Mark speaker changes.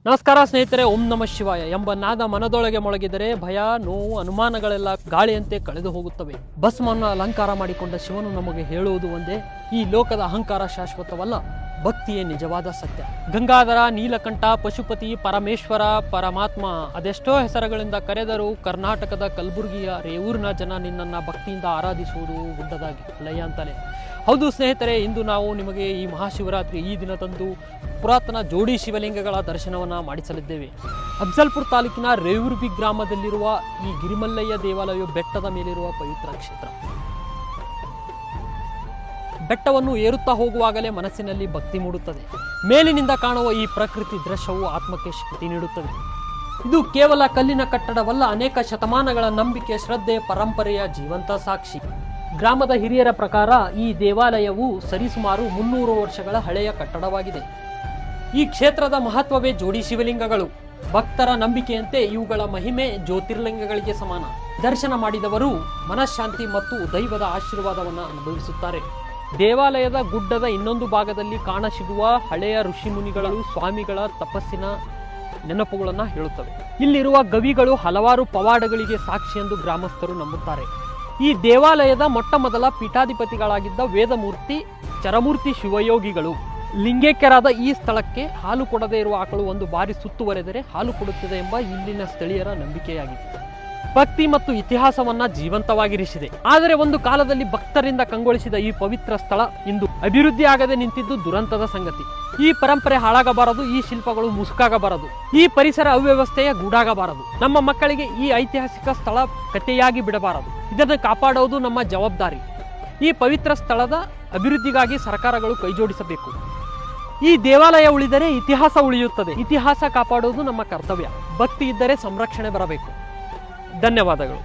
Speaker 1: ನಮಸ್ಕಾರ ಸ್ನೇಹಿತರೆ, ಓಂ ನಮಃ ಶಿವಾಯ ಎಂಬ ನಾದ ಮನದೊಳಗೆ ಮೊಳಗಿದರೆ ಭಯ, ನೋವು, ಅನುಮಾನಗಳೆಲ್ಲ ಗಾಳಿಯಂತೆ ಕಳೆದು ಹೋಗುತ್ತವೆ. ಭಸ್ಮವನ್ನು ಅಲಂಕಾರ ಮಾಡಿಕೊಂಡ ಶಿವನು ನಮಗೆ ಹೇಳುವುದು ಒಂದೇ: ಈ ಲೋಕದ ಅಹಂಕಾರ ಶಾಶ್ವತವಲ್ಲ, ಭಕ್ತಿಯೇ ನಿಜವಾದ ಸತ್ಯ. ಗಂಗಾಧರ, ನೀಲಕಂಠ, ಪಶುಪತಿ, ಪರಮೇಶ್ವರ, ಪರಮಾತ್ಮ ಅದೆಷ್ಟೋ ಹೆಸರುಗಳಿಂದ ಕರೆದರೂ ಕರ್ನಾಟಕದ ಕಲಬುರಗಿಯ ರೇವೂರಿನ ಜನ ನಿನ್ನನ್ನು ಭಕ್ತಿಯಿಂದ ಆರಾಧಿಸುವುದು ಗುಡ್ಡದ ಲಯ ಅಂತಲೇ. ಹೌದು ಸ್ನೇಹಿತರೆ, ಇಂದು ನಾವು ನಿಮಗೆ ಈ ಮಹಾಶಿವರಾತ್ರಿ ಈ ದಿನದಂದು ಪುರಾತನ ಜೋಡಿ ಶಿವಲಿಂಗಗಳ ದರ್ಶನವನ್ನು ಮಾಡಿಸಲಿದ್ದೇವೆ. ಅಫ್ಜಲ್ಪುರ ತಾಲೂಕಿನ ರೇವೂರ್ಬಿ ಗ್ರಾಮದಲ್ಲಿರುವ ಈ ಗಿರಿಮಲ್ಲಯ್ಯ ದೇವಾಲಯವು ಬೆಟ್ಟದ ಮೇಲಿರುವ ಪವಿತ್ರ ಕ್ಷೇತ್ರ. ಬೆಟ್ಟವನ್ನು ಏರುತ್ತಾ ಹೋಗುವಾಗಲೇ ಮನಸ್ಸಿನಲ್ಲಿ ಭಕ್ತಿ ಮೂಡುತ್ತದೆ. ಮೇಲಿನಿಂದ ಕಾಣುವ ಈ ಪ್ರಕೃತಿ ದೃಶ್ಯವು ಆತ್ಮಕ್ಕೆ ಶಕ್ತಿ ನೀಡುತ್ತದೆ. ಇದು ಕೇವಲ ಕಲ್ಲಿನ ಕಟ್ಟಡವಲ್ಲ, ಅನೇಕ ಶತಮಾನಗಳ ನಂಬಿಕೆ, ಶ್ರದ್ಧೆ, ಪರಂಪರೆಯ ಜೀವಂತ ಸಾಕ್ಷಿ. ಗ್ರಾಮದ ಹಿರಿಯರ ಪ್ರಕಾರ ಈ ದೇವಾಲಯವು ಸರಿಸುಮಾರು 300 ವರ್ಷಗಳ ಹಳೆಯ ಕಟ್ಟಡವಾಗಿದೆ. ಈ ಕ್ಷೇತ್ರದ ಮಹತ್ವವೇ ಜೋಡಿ ಶಿವಲಿಂಗಗಳು. ಭಕ್ತರ ನಂಬಿಕೆಯಂತೆ ಇವುಗಳ ಮಹಿಮೆ ಜ್ಯೋತಿರ್ಲಿಂಗಗಳಿಗೆ ಸಮಾನ. ದರ್ಶನ ಮಾಡಿದವರು ಮನಃಶಾಂತಿ ಮತ್ತು ದೈವದ ಆಶೀರ್ವಾದವನ್ನು ಅನುಭವಿಸುತ್ತಾರೆ. ದೇವಾಲಯದ ಗುಡ್ಡದ ಇನ್ನೊಂದು ಭಾಗದಲ್ಲಿ ಕಾಣಸಿಗುವ ಹಳೆಯ ಋಷಿಮುನಿಗಳು, ಸ್ವಾಮಿಗಳ ತಪಸ್ಸಿನ ನೆನಪುಗಳನ್ನು ಹೇಳುತ್ತವೆ. ಇಲ್ಲಿರುವ ಗವಿಗಳು ಹಲವಾರು ಪವಾಡಗಳಿಗೆ ಸಾಕ್ಷಿ ಎಂದು ಗ್ರಾಮಸ್ಥರು ನಂಬುತ್ತಾರೆ. ಈ ದೇವಾಲಯದ ಮೊಟ್ಟ ಮೊದಲ ಪೀಠಾಧಿಪತಿಗಳಾಗಿದ್ದ ವೇದಮೂರ್ತಿ, ಚರಮೂರ್ತಿ ಶಿವಯೋಗಿಗಳು ಲಿಂಗೈಕ್ಯರಾದ ಈ ಸ್ಥಳಕ್ಕೆ ಹಾಲು ಕೊಡದೇ ಇರುವ ಆಕಳು ಒಂದು ಬಾರಿ ಸುತ್ತುವರೆದರೆ ಹಾಲು ಕೊಡುತ್ತದೆ ಎಂಬ ಇಲ್ಲಿನ ಸ್ಥಳೀಯರ ನಂಬಿಕೆಯಾಗಿದೆ. ಭಕ್ತಿ ಮತ್ತು ಇತಿಹಾಸವನ್ನ ಜೀವಂತವಾಗಿರಿಸಿದೆ. ಆದರೆ ಒಂದು ಕಾಲದಲ್ಲಿ ಭಕ್ತರಿಂದ ಕಂಗೊಳಿಸಿದ ಈ ಪವಿತ್ರ ಸ್ಥಳ ಇಂದು ಅಭಿವೃದ್ಧಿ ಆಗದೆ ನಿಂತಿದ್ದು ದುರಂತದ ಸಂಗತಿ. ಈ ಪರಂಪರೆ ಹಾಳಾಗಬಾರದು, ಈ ಶಿಲ್ಪಗಳು ಮುಸುಕಾಗಬಾರದು, ಈ ಪರಿಸರ ಅವ್ಯವಸ್ಥೆಯ ಗೂಡಾಗಬಾರದು. ನಮ್ಮ ಮಕ್ಕಳಿಗೆ ಈ ಐತಿಹಾಸಿಕ ಸ್ಥಳ ಕಥೆಯಾಗಿ ಬಿಡಬಾರದು. ಇದನ್ನು ಕಾಪಾಡುವುದು ನಮ್ಮ ಜವಾಬ್ದಾರಿ. ಈ ಪವಿತ್ರ ಸ್ಥಳದ ಅಭಿವೃದ್ಧಿಗಾಗಿ ಸರ್ಕಾರಗಳು ಕೈಜೋಡಿಸಬೇಕು. ಈ ದೇವಾಲಯ ಉಳಿದರೆ ಇತಿಹಾಸ ಉಳಿಯುತ್ತದೆ. ಇತಿಹಾಸ ಕಾಪಾಡುವುದು ನಮ್ಮ ಕರ್ತವ್ಯ. ಭಕ್ತಿ ಇದ್ದರೆ ಸಂರಕ್ಷಣೆ ಬರಬೇಕು. ಧನ್ಯವಾದಗಳು.